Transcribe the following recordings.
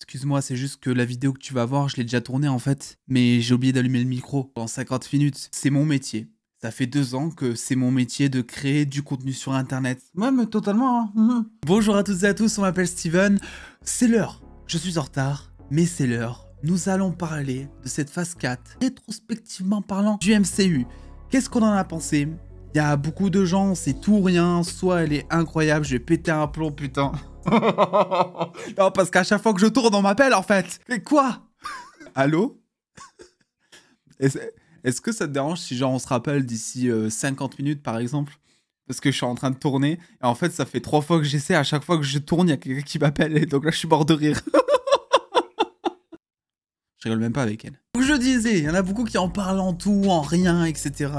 Excuse-moi, c'est juste que la vidéo que tu vas voir, je l'ai déjà tournée en fait, mais j'ai oublié d'allumer le micro pendant 50 minutes. C'est mon métier. Ça fait 2 ans que c'est mon métier de créer du contenu sur internet. Ouais, mais totalement, hein. Bonjour à toutes et à tous, on m'appelle Steven. C'est l'heure. Je suis en retard, mais c'est l'heure. Nous allons parler de cette phase 4, rétrospectivement parlant, du MCU. Qu'est-ce qu'on en a pensé? Il y a beaucoup de gens, c'est tout ou rien, soit elle est incroyable, je vais péter un plomb, putain. Non, parce qu'à chaque fois que je tourne, on m'appelle en fait. Mais quoi? Allô? Est-ce que ça te dérange si genre on se rappelle d'ici 50 minutes par exemple? Parce que je suis en train de tourner, et en fait ça fait 3 fois que j'essaie, à chaque fois que je tourne, il y a quelqu'un qui m'appelle, et donc là je suis mort de rire. Je rigole même pas avec elle. Donc je disais, il y en a beaucoup qui en parlent en tout, en rien, etc.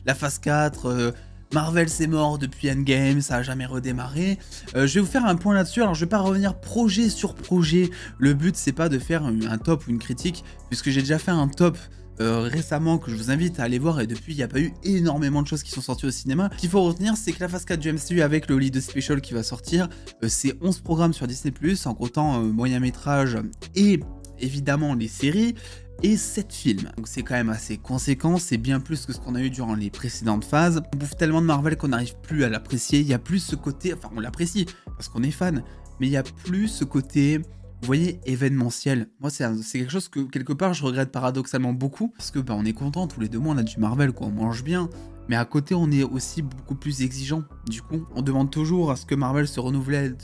La phase 4, Marvel c'est mort depuis Endgame, ça a jamais redémarré. Je vais vous faire un point là-dessus, alors je vais pas revenir projet sur projet. Le but c'est pas de faire un top ou une critique, puisque j'ai déjà fait un top récemment que je vous invite à aller voir, et depuis il n'y a pas eu énormément de choses qui sont sorties au cinéma. Ce qu'il faut retenir, c'est que la phase 4 du MCU avec le Holiday Special qui va sortir, c'est 11 programmes sur Disney+, en comptant moyen métrage et évidemment les séries, et 7 films. Donc c'est quand même assez conséquent, c'est bien plus que ce qu'on a eu durant les précédentes phases. On bouffe tellement de Marvel qu'on n'arrive plus à l'apprécier, il y a plus ce côté, enfin on l'apprécie parce qu'on est fan, mais il y a plus ce côté, vous voyez, événementiel. Moi c'est quelque chose que quelque part je regrette paradoxalement beaucoup, parce que bah, on est content, tous les 2 mois on a du Marvel quoi, on mange bien. Mais à côté, on est aussi beaucoup plus exigeant. Du coup, on demande toujours à ce que Marvel se renouvelle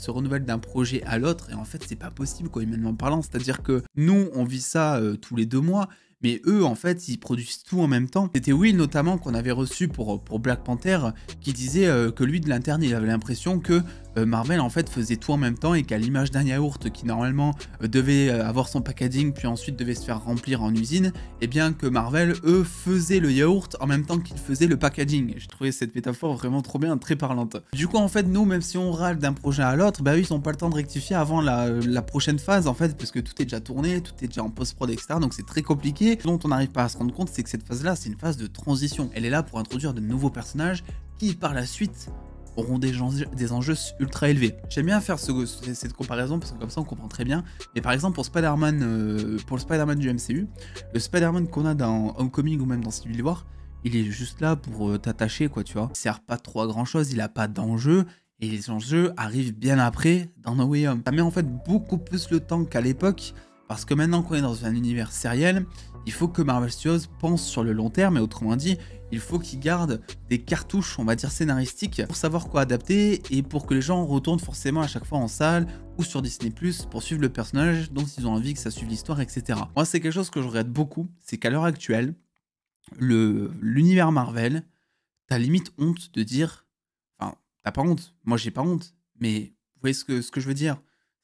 d'un projet à l'autre. Et en fait, c'est pas possible, quoi, humainement parlant. C'est-à-dire que nous, on vit ça tous les 2 mois. Mais eux, en fait, ils produisent tout en même temps. C'était Will, notamment, qu'on avait reçu pour Black Panther, qui disait que lui, de l'interne, il avait l'impression que Marvel, en fait, faisait tout en même temps, et qu'à l'image d'un yaourt qui, normalement, devait avoir son packaging, puis ensuite devait se faire remplir en usine, et bien que Marvel, eux, faisaient le yaourt en même temps qu'ils faisaient le packaging. J'ai trouvé cette métaphore vraiment trop bien, très parlante. Du coup, en fait, nous, même si on râle d'un projet à l'autre, bah eux, ils n'ont pas le temps de rectifier avant la prochaine phase, en fait, parce que tout est déjà tourné, tout est déjà en post-prod, etc. Donc c'est très compliqué. Ce dont on n'arrive pas à se rendre compte, c'est que cette phase-là, c'est une phase de transition. Elle est là pour introduire de nouveaux personnages qui, par la suite, auront des enjeux ultra élevés. J'aime bien faire cette comparaison parce que comme ça on comprend très bien. Mais par exemple pour le Spider-Man du MCU, le Spider-Man qu'on a dans Homecoming ou même dans Civil War, il est juste là pour t'attacher quoi, tu vois. Il sert pas trop à grand chose, il a pas d'enjeu. Et les enjeux arrivent bien après dans No Way Home. Ça met en fait beaucoup plus le temps qu'à l'époque, parce que maintenant qu'on est dans un univers sériel, il faut que Marvel Studios pense sur le long terme, et autrement dit, il faut qu'ils gardent des cartouches, on va dire scénaristiques, pour savoir quoi adapter, et pour que les gens retournent forcément à chaque fois en salle ou sur Disney+, pour suivre le personnage dont ils ont envie que ça suive l'histoire, etc. Moi, c'est quelque chose que je regrette beaucoup, c'est qu'à l'heure actuelle, l'univers Marvel, t'as limite honte de dire... Enfin, t'as pas honte, moi j'ai pas honte, mais vous voyez ce que je veux dire?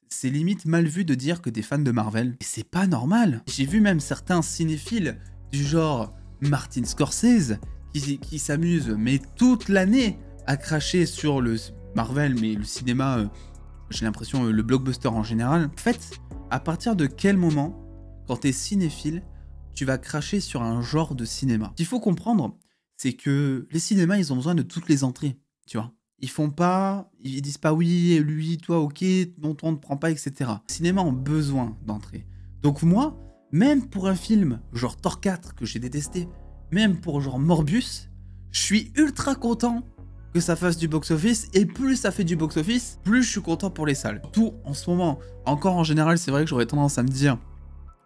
C'est limite mal vu de dire que t'es fan de Marvel. Et c'est pas normal. J'ai vu même certains cinéphiles du genre Martin Scorsese qui s'amusent, mais toute l'année, à cracher sur le Marvel, mais le cinéma, j'ai l'impression, le blockbuster en général. En fait, à partir de quel moment, quand t'es cinéphile, tu vas cracher sur un genre de cinéma? Ce qu'il faut comprendre, c'est que les cinémas, ils ont besoin de toutes les entrées, tu vois. Ils disent pas oui, lui, toi, ok, non, toi, on ne prend pas, etc. Les cinémas ont besoin d'entrée. Donc moi, même pour un film genre Thor 4 que j'ai détesté, même pour genre Morbius, je suis ultra content que ça fasse du box-office, et plus ça fait du box-office, plus je suis content pour les salles. Tout en ce moment, encore en général, c'est vrai que j'aurais tendance à me dire...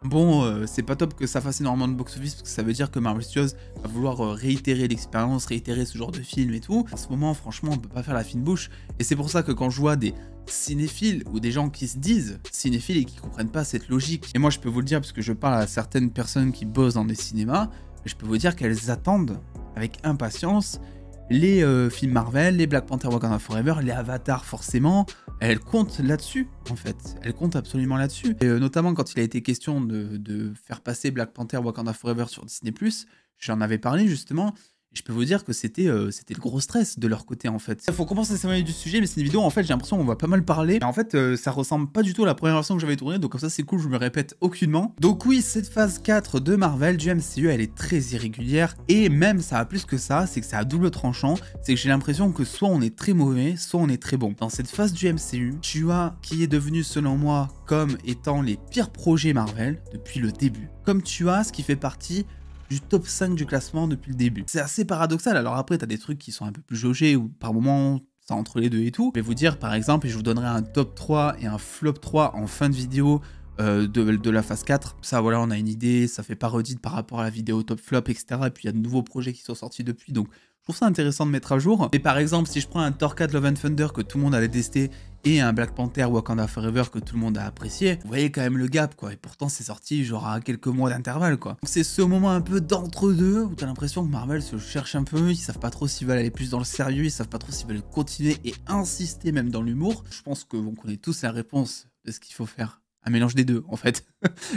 Bon, c'est pas top que ça fasse énormément de box-office, parce que ça veut dire que Marvel Studios va vouloir réitérer l'expérience, réitérer ce genre de film et tout. En ce moment, franchement, on peut pas faire la fine bouche. Et c'est pour ça que quand je vois des cinéphiles ou des gens qui se disent cinéphiles et qui comprennent pas cette logique, et moi je peux vous le dire parce que je parle à certaines personnes qui bossent dans des cinémas, je peux vous dire qu'elles attendent avec impatience les films Marvel, les Black Panther Wakanda Forever, les Avatar forcément, elles comptent là-dessus en fait, elles comptent absolument là-dessus. Et notamment quand il a été question de faire passer Black Panther Wakanda Forever sur Disney+, j'en avais parlé justement, Et je peux vous dire que c'était le gros stress de leur côté en fait. Il faut commencer à s'éloigner du sujet, mais c'est une vidéo en fait j'ai l'impression qu'on va pas mal parler. Et en fait ça ressemble pas du tout à la première version que j'avais tournée, donc comme ça c'est cool, je me répète aucunement. Donc oui, cette phase 4 de Marvel, du MCU, elle est très irrégulière. Et même ça a plus que ça, c'est que c'est à double tranchant. C'est que j'ai l'impression que soit on est très mauvais, soit on est très bon. Dans cette phase du MCU, tu as qui est devenu selon moi comme étant les pires projets Marvel depuis le début. Comme tu as ce qui fait partie du top 5 du classement depuis le début. C'est assez paradoxal. Alors après, tu as des trucs qui sont un peu plus jaugés ou par moments, ça entre les deux et tout. Je vais vous dire par exemple, et je vous donnerai un top 3 et un flop 3 en fin de vidéo de la phase 4. Ça, voilà, on a une idée, ça fait parodie par rapport à la vidéo top flop, etc. Et puis il y a de nouveaux projets qui sont sortis depuis, donc je trouve ça intéressant de mettre à jour. Mais par exemple, si je prends un Thor 4 Love and Thunder que tout le monde a détesté et un Black Panther Wakanda Forever que tout le monde a apprécié, vous voyez quand même le gap quoi, et pourtant c'est sorti genre à quelques mois d'intervalle quoi. C'est ce moment un peu d'entre-deux où t'as l'impression que Marvel se cherche un peu, ils savent pas trop s'ils veulent aller plus dans le sérieux, ils savent pas trop s'ils veulent continuer et insister même dans l'humour. Je pense que vous connaissez tous la réponse de ce qu'il faut faire. Un mélange des deux en fait.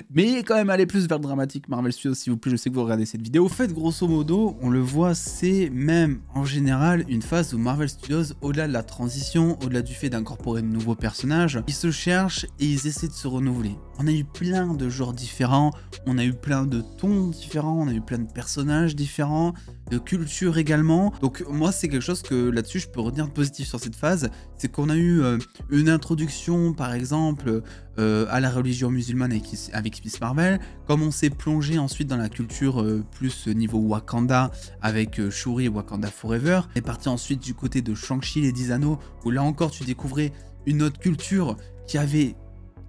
Mais quand même aller plus vers le dramatique Marvel Studios s'il vous plaît, je sais que vous regardez cette vidéo. En fait grosso modo on le voit, c'est même en général une phase où Marvel Studios, au-delà de la transition, au-delà du fait d'incorporer de nouveaux personnages, ils se cherchent et ils essaient de se renouveler. On a eu plein de genres différents, on a eu plein de tons différents, on a eu plein de personnages différents, de cultures également. Donc moi c'est quelque chose que là-dessus je peux retenir de positif sur cette phase, c'est qu'on a eu une introduction par exemple à la religion musulmane avec Miss Marvel, comme on s'est plongé ensuite dans la culture plus niveau Wakanda avec Shuri et Wakanda Forever, on est parti ensuite du côté de Shang-Chi les 10 Anneaux, où là encore tu découvrais une autre culture qui avait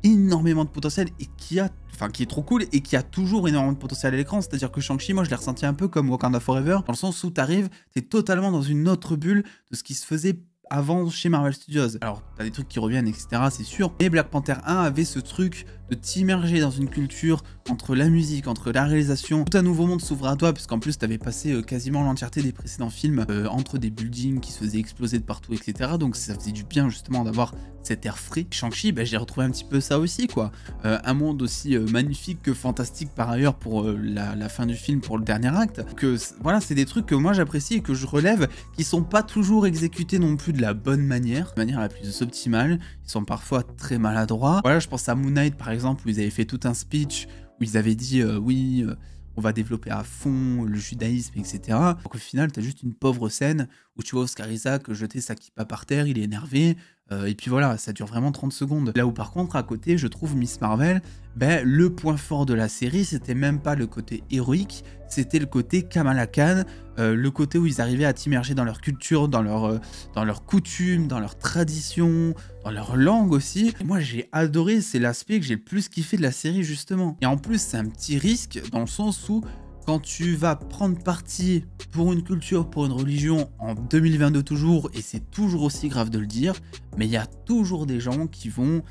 énormément de potentiel et qui est trop cool et qui a toujours énormément de potentiel à l'écran. C'est à dire que Shang-Chi, moi je l'ai ressenti un peu comme Wakanda Forever, dans le sens où t'arrives, t'es totalement dans une autre bulle de ce qui se faisait avant chez Marvel Studios. Alors t'as des trucs qui reviennent etc, c'est sûr, mais Black Panther 1 avait ce truc de t'immerger dans une culture, entre la musique, entre la réalisation, tout un nouveau monde s'ouvre à toi, puisqu'en plus t'avais passé quasiment l'entièreté des précédents films entre des buildings qui se faisaient exploser de partout etc, donc ça faisait du bien justement d'avoir cet air frais. Shang-Chi, j'ai retrouvé un petit peu ça aussi quoi, un monde aussi magnifique que fantastique par ailleurs pour la fin du film, pour le dernier acte, que voilà, c'est des trucs que moi j'apprécie et que je relève, qui sont pas toujours exécutés non plus de la bonne manière, de manière la plus optimale, ils sont parfois très maladroits. Voilà, je pense à Moon Knight par exemple, où ils avaient fait tout un speech, où ils avaient dit oui, on va développer à fond le judaïsme, etc. Donc au final, t'as juste une pauvre scène où tu vois Oscar Isaac jeter sa kippa par terre, il est énervé, et puis voilà, ça dure vraiment 30 secondes. Là où par contre, à côté, je trouve Miss Marvel, le point fort de la série, c'était même pas le côté héroïque, c'était le côté Kamala Khan, le côté où ils arrivaient à t'immerger dans leur culture, dans leurs coutumes, dans leurs traditions, dans leur langue aussi. Et moi j'ai adoré, c'est l'aspect que j'ai le plus kiffé de la série justement. Et en plus c'est un petit risque dans le sens où quand tu vas prendre parti pour une culture, pour une religion en 2022 toujours, et c'est toujours aussi grave de le dire, mais il y a toujours des gens qui vont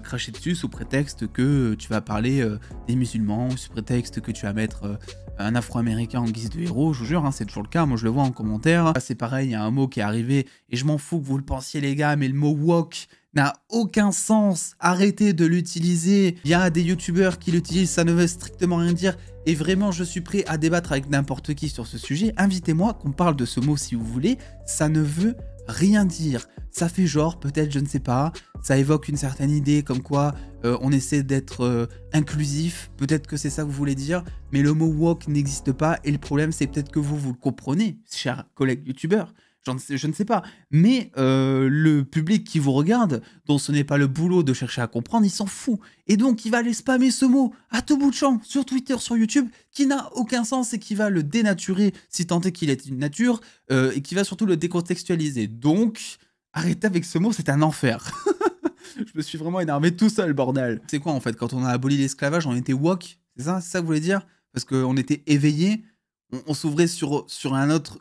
cracher dessus sous prétexte que tu vas parler des musulmans, sous prétexte que tu vas mettre un afro-américain en guise de héros. Je vous jure, hein, c'est toujours le cas, moi je le vois en commentaire. C'est pareil, il y a un mot qui est arrivé, et je m'en fous que vous le pensiez les gars, mais le mot woke n'a aucun sens, arrêtez de l'utiliser. Il y a des youtubeurs qui l'utilisent, ça ne veut strictement rien dire. Et vraiment, je suis prêt à débattre avec n'importe qui sur ce sujet. Invitez-moi qu'on parle de ce mot si vous voulez. Ça ne veut rien dire. Ça fait genre, peut-être, je ne sais pas. Ça évoque une certaine idée comme quoi on essaie d'être inclusif. Peut-être que c'est ça que vous voulez dire. Mais le mot woke n'existe pas. Et le problème, c'est peut-être que vous le comprenez, chers collègues youtubeurs. Je ne sais pas, mais le public qui vous regarde, dont ce n'est pas le boulot de chercher à comprendre, il s'en fout. Et donc, il va aller spammer ce mot à tout bout de champ, sur Twitter, sur YouTube, qui n'a aucun sens et qui va le dénaturer, si tant est qu'il est une nature, et qui va surtout le décontextualiser. Donc, arrêtez avec ce mot, c'est un enfer. Je me suis vraiment énervé tout seul, bordel. C'est quoi, en fait, quand on a aboli l'esclavage, on était woke? C'est ça que vous voulez dire? Parce qu'on était éveillés. On s'ouvrait sur un autre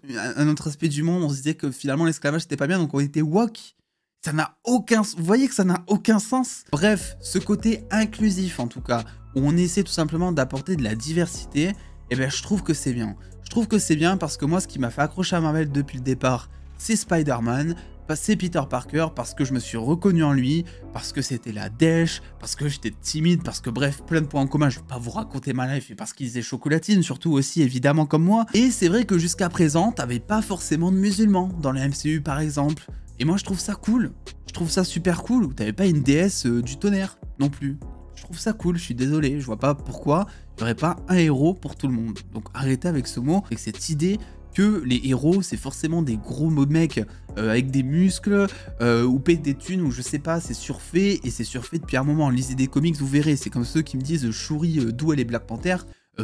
aspect du monde, on se disait que finalement l'esclavage c'était pas bien, donc on était woke. Ça n'a aucun... Vous voyez que ça n'a aucun sens. Bref, ce côté inclusif en tout cas, où on essaie tout simplement d'apporter de la diversité, eh bien je trouve que c'est bien. Je trouve que c'est bien parce que moi ce qui m'a fait accrocher à Marvel depuis le départ, c'est Spider-Man. c'est Peter Parker parce que je me suis reconnu en lui, parce que c'était la dèche, parce que j'étais timide, parce que bref, plein de points en commun, je vais pas vous raconter ma life, et parce qu'ils étaient chocolatines, surtout aussi évidemment comme moi. Et c'est vrai que jusqu'à présent, t'avais pas forcément de musulmans dans le MCU par exemple. Et moi je trouve ça cool, je trouve ça super cool, où t'avais pas une déesse du tonnerre non plus. Je trouve ça cool, je suis désolé, je vois pas pourquoi il y aurait pas un héros pour tout le monde. Donc arrêtez avec ce mot, avec cette idée que les héros c'est forcément des gros mecs avec des muscles ou payent des thunes ou je sais pas, c'est surfait et c'est surfait depuis un moment. Lisez des comics, vous verrez, c'est comme ceux qui me disent Shuri d'où elle est Black Panther.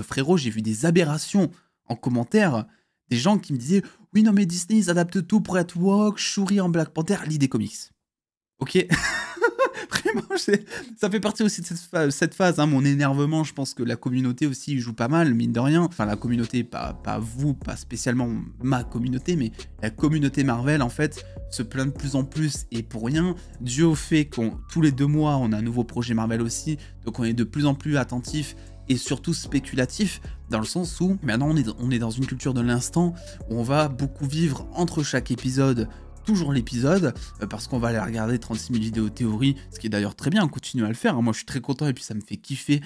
Frérot, j'ai vu des aberrations en commentaire, des gens qui me disaient oui non mais Disney ils adaptent tout pour être woke, Shuri en Black Panther, lis des comics. Ok. Vraiment, ça fait partie aussi de cette phase, hein, mon énervement, je pense que la communauté aussi joue pas mal, mine de rien. Enfin, la communauté, pas vous, pas spécialement ma communauté, mais la communauté Marvel, en fait, se plaint de plus en plus, et pour rien, dû au fait qu'on tous les 2 mois, on a un nouveau projet Marvel aussi, donc on est de plus en plus attentif, et surtout spéculatif, dans le sens où, maintenant, on est dans une culture de l'instant, où on va beaucoup vivre entre chaque épisode, toujours l'épisode, parce qu'on va aller regarder 36 000 vidéos théorie, ce qui est d'ailleurs très bien, on continue à le faire, hein. Moi je suis très content et puis ça me fait kiffer,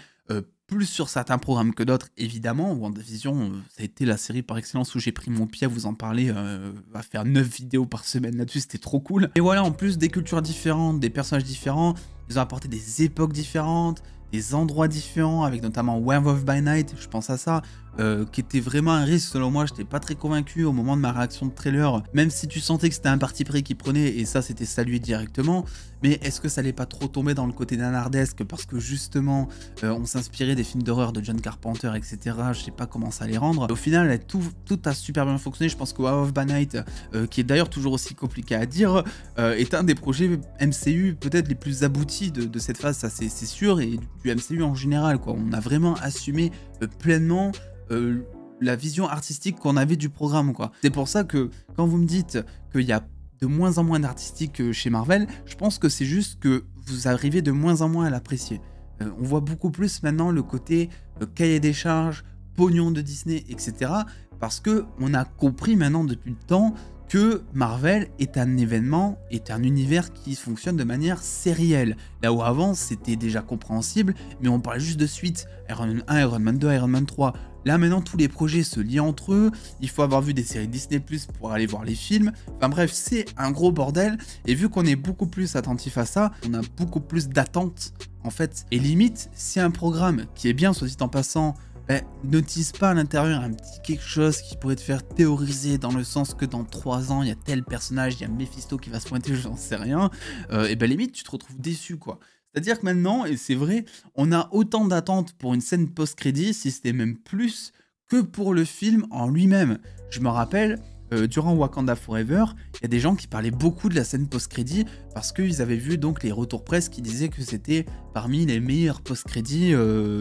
plus sur certains programmes que d'autres, évidemment. WandaVision, ça a été la série par excellence où j'ai pris mon pied à vous en parler, à faire 9 vidéos par semaine là-dessus, c'était trop cool. Et voilà, en plus des cultures différentes, des personnages différents, ils ont apporté des époques différentes, des endroits différents, avec notamment Werewolf by Night, je pense à ça, qui était vraiment un risque selon moi. J'étais pas très convaincu au moment de ma réaction de trailer, même si tu sentais que c'était un parti pris qui prenait, et ça c'était salué directement, mais est-ce que ça allait pas trop tomber dans le côté nanardesque, parce que justement on s'inspirait des films d'horreur de John Carpenter, etc. Je sais pas comment ça allait rendre. Au final, tout a super bien fonctionné. Je pense que Werewolf by Night, qui est d'ailleurs toujours aussi compliqué à dire, est un des projets MCU peut-être les plus aboutis de cette phase, ça c'est sûr, et du MCU en général, quoi. On a vraiment assumé pleinement la vision artistique qu'on avait du programme, quoi. C'est pour ça que quand vous me dites qu'il y a de moins en moins d'artistique chez Marvel, je pense que c'est juste que vous arrivez de moins en moins à l'apprécier. On voit beaucoup plus maintenant le côté cahier des charges, pognon de Disney, etc. Parce que on a compris maintenant depuis le temps que Marvel est un événement, est un univers qui fonctionne de manière sérielle. Là où avant, c'était déjà compréhensible, mais on parlait juste de suite. Iron Man 1, Iron Man 2, Iron Man 3. Là, maintenant, tous les projets se lient entre eux. Il faut avoir vu des séries Disney+, pour aller voir les films. Enfin bref, c'est un gros bordel. Et vu qu'on est beaucoup plus attentif à ça, on a beaucoup plus d'attentes, en fait. Et limite, si un programme qui est bien, soit dit en passant, ne tease pas à l'intérieur un petit quelque chose qui pourrait te faire théoriser dans le sens que dans 3 ans, il y a tel personnage, il y a Mephisto qui va se pointer, j'en sais rien, et ben limite, tu te retrouves déçu, quoi. C'est-à-dire que maintenant, et c'est vrai, on a autant d'attentes pour une scène post-crédit, si c'était même plus, que pour le film en lui-même. Je me rappelle, durant Wakanda Forever, il y a des gens qui parlaient beaucoup de la scène post-crédit parce qu'ils avaient vu donc les retours presse qui disaient que c'était parmi les meilleurs post-crédits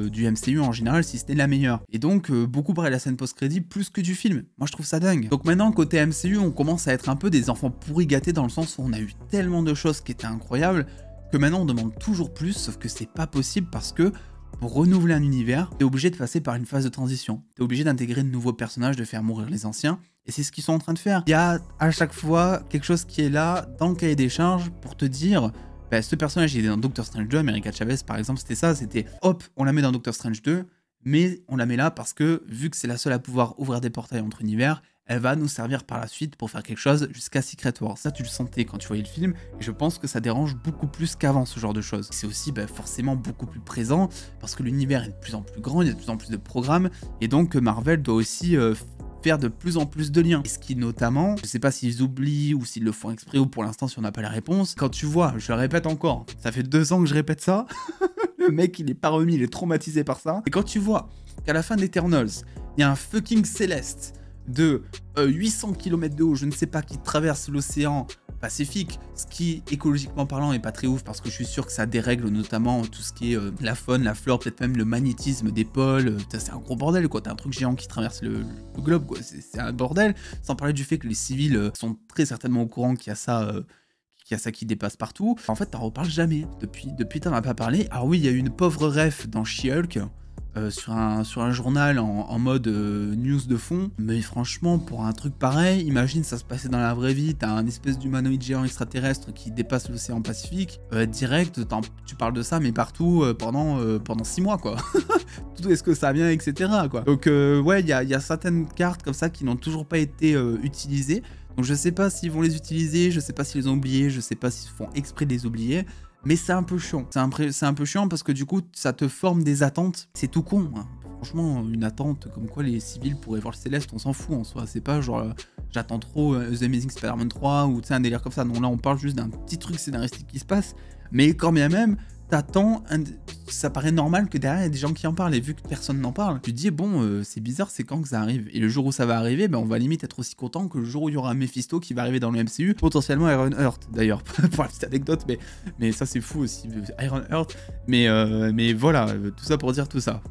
du MCU en général, si c'était la meilleure. Et donc beaucoup parlaient de la scène post-crédit plus que du film. Moi je trouve ça dingue. Donc maintenant côté MCU, on commence à être un peu des enfants pourris gâtés dans le sens où on a eu tellement de choses qui étaient incroyables que maintenant on demande toujours plus, sauf que c'est pas possible parce que pour renouveler un univers, t'es obligé de passer par une phase de transition. T'es obligé d'intégrer de nouveaux personnages, de faire mourir les anciens. Et c'est ce qu'ils sont en train de faire. Il y a à chaque fois quelque chose qui est là dans le cahier des charges pour te dire bah, ce personnage il est dans Doctor Strange 2, America Chavez par exemple, c'était ça, c'était hop, on la met dans Doctor Strange 2, mais on la met là parce que vu que c'est la seule à pouvoir ouvrir des portails entre univers, elle va nous servir par la suite pour faire quelque chose jusqu'à Secret Wars. Ça, tu le sentais quand tu voyais le film, et je pense que ça dérange beaucoup plus qu'avant, ce genre de choses. C'est aussi forcément beaucoup plus présent, parce que l'univers est de plus en plus grand, il y a de plus en plus de programmes, et donc Marvel doit aussi faire de plus en plus de liens. Et ce qui notamment, je sais pas s'ils oublient ou s'ils le font exprès, ou pour l'instant si on n'a pas la réponse, quand tu vois, je le répète encore, ça fait 2 ans que je répète ça, le mec il est pas remis, il est traumatisé par ça, et quand tu vois qu'à la fin d'Eternals, il y a un fucking Céleste de 800 km de haut, je ne sais pas, qui traverse l'océan Pacifique, ce qui, écologiquement parlant, est pas très ouf, parce que je suis sûr que ça dérègle notamment tout ce qui est la faune, la flore, peut-être même le magnétisme des pôles, c'est un gros bordel, quoi, t'as un truc géant qui traverse le globe, quoi, c'est un bordel, sans parler du fait que les civils sont très certainement au courant qu'il y a ça... qui dépasse partout. En fait, t'en reparles jamais. Depuis t'en as pas parlé. Alors oui, il y a eu une pauvre ref dans She-Hulk, sur un journal en mode news de fond. Mais franchement, pour un truc pareil, imagine ça se passait dans la vraie vie, t'as un espèce d'humanoïde géant extraterrestre qui dépasse l'océan Pacifique, direct, tu parles de ça, mais partout pendant 6 mois, quoi. Tout est-ce que ça vient, etc., quoi. Donc, ouais, il y a certaines cartes comme ça qui n'ont toujours pas été utilisées. Donc, je sais pas s'ils vont les utiliser, je sais pas s'ils les ont oubliés, je sais pas s'ils font exprès de les oublier. Mais c'est un peu chiant. C'est un peu chiant parce que du coup, ça te forme des attentes. C'est tout con, hein. Franchement, une attente comme quoi les civils pourraient voir le Céleste, on s'en fout en soi. C'est pas genre, j'attends trop The Amazing Spider-Man 3 ou tu sais, un délire comme ça. Non, là, on parle juste d'un petit truc scénaristique qui se passe. Mais quand bien même, t'attends, ça paraît normal que derrière il y a des gens qui en parlent, et vu que personne n'en parle, tu te dis bon, c'est bizarre, c'est quand que ça arrive. Et le jour où ça va arriver, ben on va limite être aussi content que le jour où il y aura un Mephisto qui va arriver dans le MCU, potentiellement Ironheart d'ailleurs, pour la petite anecdote, mais ça c'est fou aussi, Ironheart. Mais voilà, tout ça pour dire tout ça.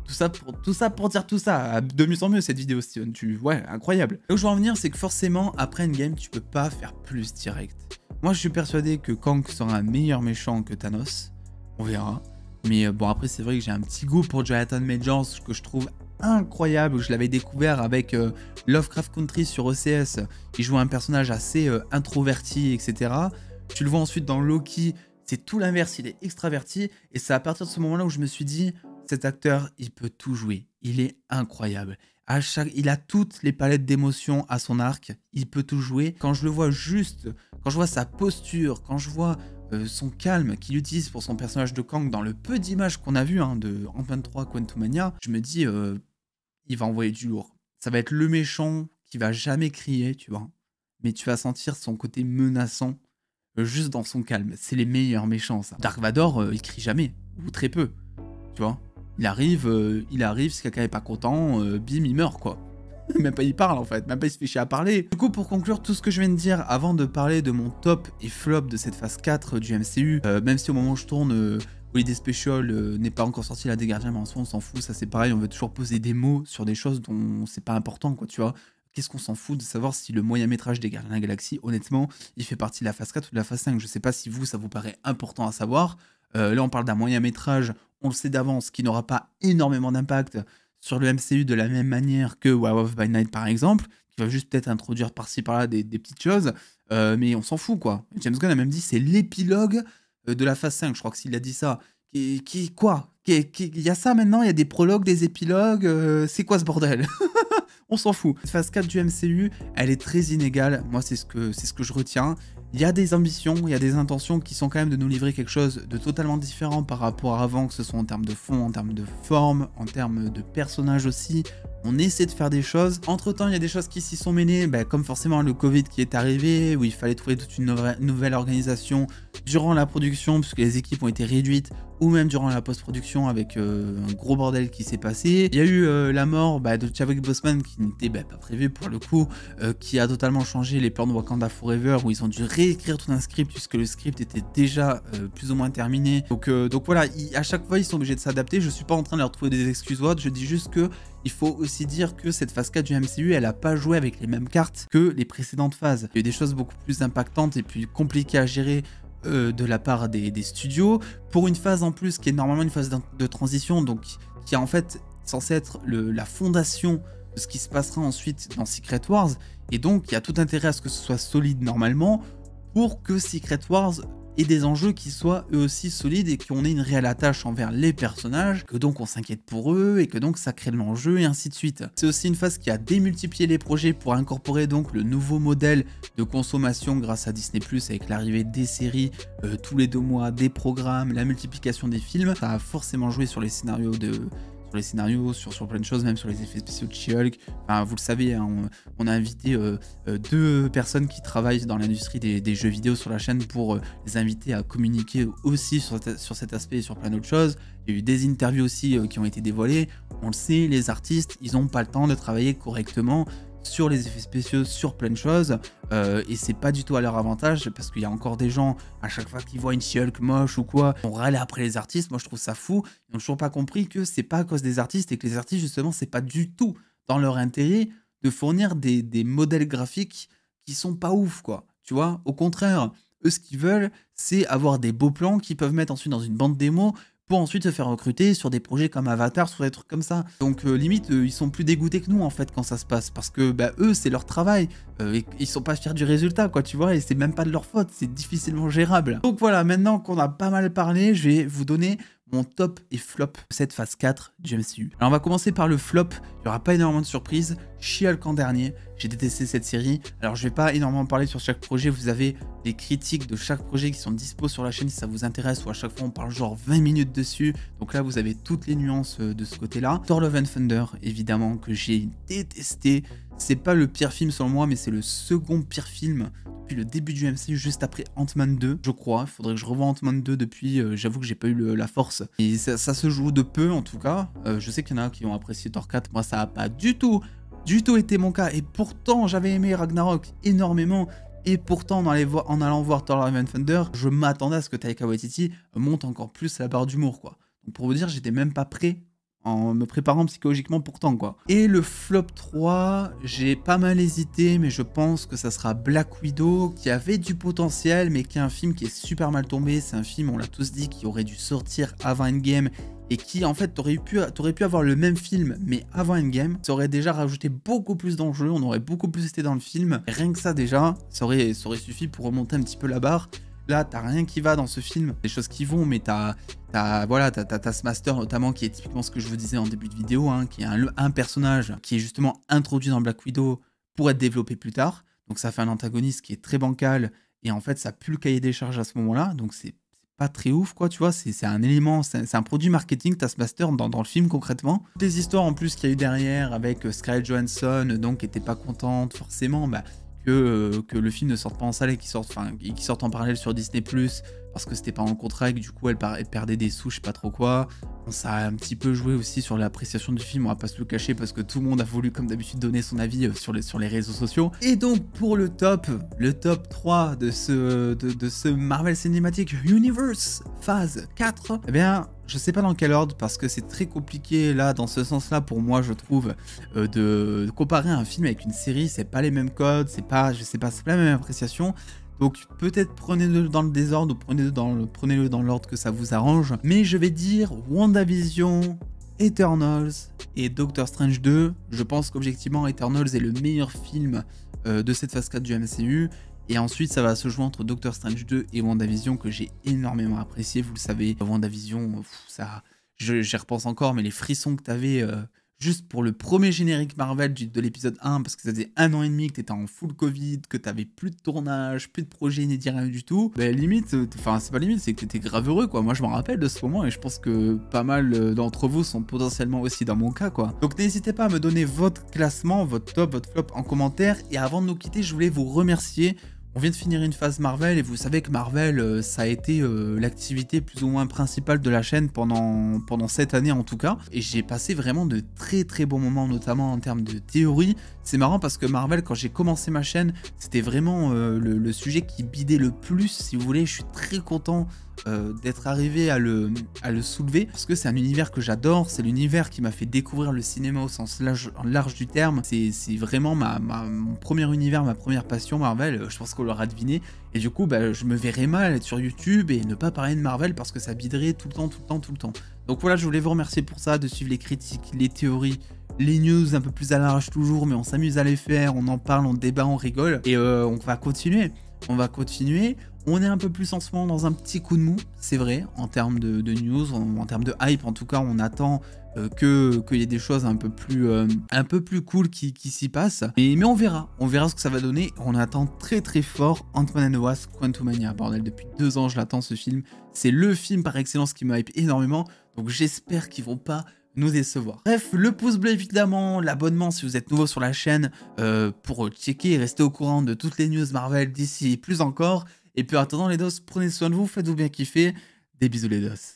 Tout ça pour dire tout ça. De mieux en mieux cette vidéo, Steven. Ouais, incroyable. Là où je veux en venir, c'est que forcément, après Endgame, tu peux pas faire plus direct. Moi, je suis persuadé que Kang sera un meilleur méchant que Thanos. On verra. Mais bon, après, c'est vrai que j'ai un petit goût pour Jonathan Majors que je trouve incroyable. Je l'avais découvert avec Lovecraft Country sur OCS. Il joue un personnage assez introverti, etc. Tu le vois ensuite dans Loki. C'est tout l'inverse. Il est extraverti. Et c'est à partir de ce moment-là où je me suis dit, cet acteur, il peut tout jouer. Il est incroyable. Il a toutes les palettes d'émotions à son arc. Il peut tout jouer. Quand je le vois juste, quand je vois sa posture, quand je vois son calme qu'il utilise pour son personnage de Kang dans le peu d'images qu'on a vu de Ant-Man 3 Quantumania, je me dis, il va envoyer du lourd. Ça va être le méchant qui va jamais crier, tu vois. Mais tu vas sentir son côté menaçant juste dans son calme. C'est les meilleurs méchants, ça. Dark Vador, il crie jamais, ou très peu, tu vois. Il arrive, si quelqu'un est pas content, bim, il meurt, quoi. Même pas il parle en fait, même pas il se fait chier à parler. Du coup, pour conclure tout ce que je viens de dire, avant de parler de mon top et flop de cette phase 4 du MCU, même si au moment où je tourne, Holiday Special n'est pas encore sorti la des Gardiens, mais en soi on s'en fout, ça c'est pareil, on veut toujours poser des mots sur des choses dont c'est pas important, quoi, tu vois. Qu'est-ce qu'on s'en fout de savoir si le moyen métrage des Gardiens de la Galaxie, honnêtement, il fait partie de la phase 4 ou de la phase 5. Je sais pas si vous, ça vous paraît important à savoir. Là on parle d'un moyen métrage, on le sait d'avance, qui n'aura pas énormément d'impact sur le MCU de la même manière que Werewolf by Night par exemple, qui va juste peut-être introduire par-ci par-là des petites choses, mais on s'en fout, quoi. James Gunn a même dit c'est l'épilogue de la phase 5, je crois que s'il a dit ça. Quoi il y a ça maintenant, il y a des prologues, des épilogues, c'est quoi ce bordel? On s'en fout. Cette phase 4 du MCU, elle est très inégale, moi c'est ce que je retiens. Il y a des ambitions, il y a des intentions qui sont quand même de nous livrer quelque chose de totalement différent par rapport à avant, que ce soit en termes de fond, en termes de forme, en termes de personnages aussi. On essaie de faire des choses. Entre temps, il y a des choses qui s'y sont mêlées, comme forcément le Covid qui est arrivé, où il fallait trouver toute une nouvelle organisation durant la production, puisque les équipes ont été réduites, ou même durant la post-production avec un gros bordel qui s'est passé. Il y a eu la mort de Chadwick Boseman qui n'était pas prévu pour le coup, qui a totalement changé les plans de Wakanda Forever, où ils ont dû réécrire tout un script puisque le script était déjà plus ou moins terminé. Donc voilà, à chaque fois ils sont obligés de s'adapter. Je suis pas en train de leur trouver des excuses ou autres, je dis juste que il faut aussi dire que cette phase 4 du MCU, elle a pas joué avec les mêmes cartes que les précédentes phases. Il y a eu des choses beaucoup plus impactantes et plus compliquées à gérer de la part des studios, pour une phase en plus qui est normalement une phase de transition, donc qui est en fait censée être la fondation de ce qui se passera ensuite dans Secret Wars, et donc il y a tout intérêt à ce que ce soit solide normalement, pour que Secret Wars ait des enjeux qui soient eux aussi solides et qu'on ait une réelle attache envers les personnages, que donc on s'inquiète pour eux et que donc ça crée de l'enjeu et ainsi de suite. C'est aussi une phase qui a démultiplié les projets pour incorporer donc le nouveau modèle de consommation grâce à Disney+, avec l'arrivée des séries tous les 2 mois, des programmes, la multiplication des films. Ça a forcément joué sur les scénarios sur plein de choses, même sur les effets spéciaux de She-Hulk. Enfin, vous le savez, hein, on a invité 2 personnes qui travaillent dans l'industrie des jeux vidéo sur la chaîne pour les inviter à communiquer aussi sur cet aspect et sur plein d'autres choses. Il y a eu des interviews aussi qui ont été dévoilées. On le sait, les artistes, ils n'ont pas le temps de travailler correctement sur les effets spéciaux, sur plein de choses, et c'est pas du tout à leur avantage, parce qu'il y a encore des gens, à chaque fois qu'ils voient une She-Hulk moche ou quoi, on râle après les artistes. Moi je trouve ça fou, ils n'ont toujours pas compris que c'est pas à cause des artistes, et que les artistes justement c'est pas du tout dans leur intérêt de fournir des modèles graphiques qui sont pas ouf, quoi, tu vois. Au contraire, eux ce qu'ils veulent c'est avoir des beaux plans qu'ils peuvent mettre ensuite dans une bande démo pour ensuite se faire recruter sur des projets comme Avatar, sur des trucs comme ça. Donc limite, ils sont plus dégoûtés que nous en fait quand ça se passe, parce que bah, eux, c'est leur travail, ils sont pas fiers du résultat, quoi, tu vois, et c'est même pas de leur faute, c'est difficilement gérable. Donc voilà, maintenant qu'on a pas mal parlé, je vais vous donner mon top et flop de cette phase 4 du MCU. Alors on va commencer par le flop, il n'y aura pas énormément de surprises, She-Hulk en dernier, j'ai détesté cette série, alors je vais pas énormément parler sur chaque projet, vous avez les critiques de chaque projet qui sont dispo sur la chaîne si ça vous intéresse, ou à chaque fois on parle genre 20 minutes dessus, donc là vous avez toutes les nuances de ce côté-là. Thor Love and Thunder, évidemment, que j'ai détesté, c'est pas le pire film selon moi, mais c'est le second pire film depuis le début du MCU, juste après Ant-Man 2, je crois. Il faudrait que je revoie Ant-Man 2 depuis, j'avoue que j'ai pas eu la force. Et ça se joue de peu en tout cas. Je sais qu'il y en a qui ont apprécié Thor 4, moi ça a pas du tout été mon cas. Et pourtant j'avais aimé Ragnarok énormément. Et pourtant en allant voir Thor Love and Thunder, je m'attendais à ce que Taika Waititi monte encore plus la barre d'humour, quoi. Donc pour vous dire, j'étais même pas prêt en me préparant psychologiquement pourtant, quoi. Et le flop 3, j'ai pas mal hésité, mais je pense que ça sera Black Widow, qui avait du potentiel, mais qui est un film qui est super mal tombé. C'est un film, on l'a tous dit, qui aurait dû sortir avant Endgame, et qui, en fait, t'aurais pu avoir le même film, mais avant Endgame. Ça aurait déjà rajouté beaucoup plus d'enjeux, on aurait beaucoup plus été dans le film. Et rien que ça, déjà, ça aurait suffi pour remonter un petit peu la barre. Là, t'as rien qui va dans ce film, des choses qui vont, mais t'as ce master notamment qui est typiquement ce que je vous disais en début de vidéo, hein, qui est un personnage qui est justement introduit dans Black Widow pour être développé plus tard. Donc ça fait un antagoniste qui est très bancal, et en fait ça pue le cahier des charges à ce moment-là, donc c'est pas très ouf, quoi, tu vois, c'est un élément, c'est un produit marketing, Taskmaster, dans le film concrètement. Toutes les histoires en plus qu'il y a eu derrière avec Scarlett Johansson, donc qui était pas contente forcément, bah, que le film ne sorte pas en salle et qu'il sorte en parallèle sur Disney+, parce que c'était pas en contrat et que du coup elle perdait des sous, je sais pas trop quoi. Bon, ça a un petit peu joué aussi sur l'appréciation du film, on va pas se le cacher, parce que tout le monde a voulu comme d'habitude donner son avis sur les réseaux sociaux. Et donc pour le top 3 de ce Marvel Cinematic Universe phase 4, eh bien je sais pas dans quel ordre, parce que c'est très compliqué là dans ce sens là pour moi, je trouve, de comparer un film avec une série. C'est pas les mêmes codes, c'est pas la même appréciation. Donc peut-être prenez-le dans le désordre ou prenez-le dans l'ordre que ça vous arrange. Mais je vais dire WandaVision, Eternals et Doctor Strange 2. Je pense qu'objectivement Eternals est le meilleur film de cette phase 4 du MCU. Et ensuite ça va se jouer entre Doctor Strange 2 et WandaVision, que j'ai énormément apprécié, vous le savez. WandaVision, j'y repense encore, mais les frissons que t'avais juste pour le premier générique Marvel de l'épisode 1, parce que ça faisait 1 an et demi que t'étais en full Covid, que t'avais plus de tournage, plus de projet inédit, rien du tout, bah limite, enfin c'est pas limite, c'est que t'étais grave heureux, quoi. Moi je m'en rappelle de ce moment, et je pense que pas mal d'entre vous sont potentiellement aussi dans mon cas, quoi. Donc n'hésitez pas à me donner votre classement, votre top, votre flop en commentaire. Et avant de nous quitter, je voulais vous remercier. On vient de finir une phase Marvel, et vous savez que Marvel, ça a été l'activité plus ou moins principale de la chaîne pendant cette année en tout cas. Et j'ai passé vraiment de très très bons moments, notamment en termes de théorie. C'est marrant parce que Marvel, quand j'ai commencé ma chaîne, c'était vraiment le sujet qui bidait le plus, si vous voulez. Je suis très content d'être arrivé à le soulever, parce que c'est un univers que j'adore, c'est l'univers qui m'a fait découvrir le cinéma au sens large du terme. C'est vraiment mon premier univers, ma première passion, Marvel. Je pense qu'on l'aura deviné, et du coup bah, je me verrais mal être sur YouTube et ne pas parler de Marvel, parce que ça biderait tout le temps. Donc voilà, je voulais vous remercier pour ça, de suivre les critiques, les théories, les news un peu plus à l'arrache toujours, mais on s'amuse à les faire, on en parle, on débat, on rigole, et on va continuer. On est un peu plus en ce moment dans un petit coup de mou, c'est vrai, en termes de news, en termes de hype. En tout cas, on attend qu'il y ait des choses un peu plus cool qui s'y passent. Mais on verra ce que ça va donner. On attend très très fort Ant-Man and the Wasp Quantumania. Bordel, depuis 2 ans, je l'attends ce film. C'est le film par excellence qui me hype énormément. Donc j'espère qu'ils vont pas nous décevoir. Bref, le pouce bleu évidemment, l'abonnement si vous êtes nouveau sur la chaîne pour checker et rester au courant de toutes les news Marvel d'ici et plus encore. Et puis en attendant les dos, prenez soin de vous, faites-vous bien kiffer. Des bisous les dos.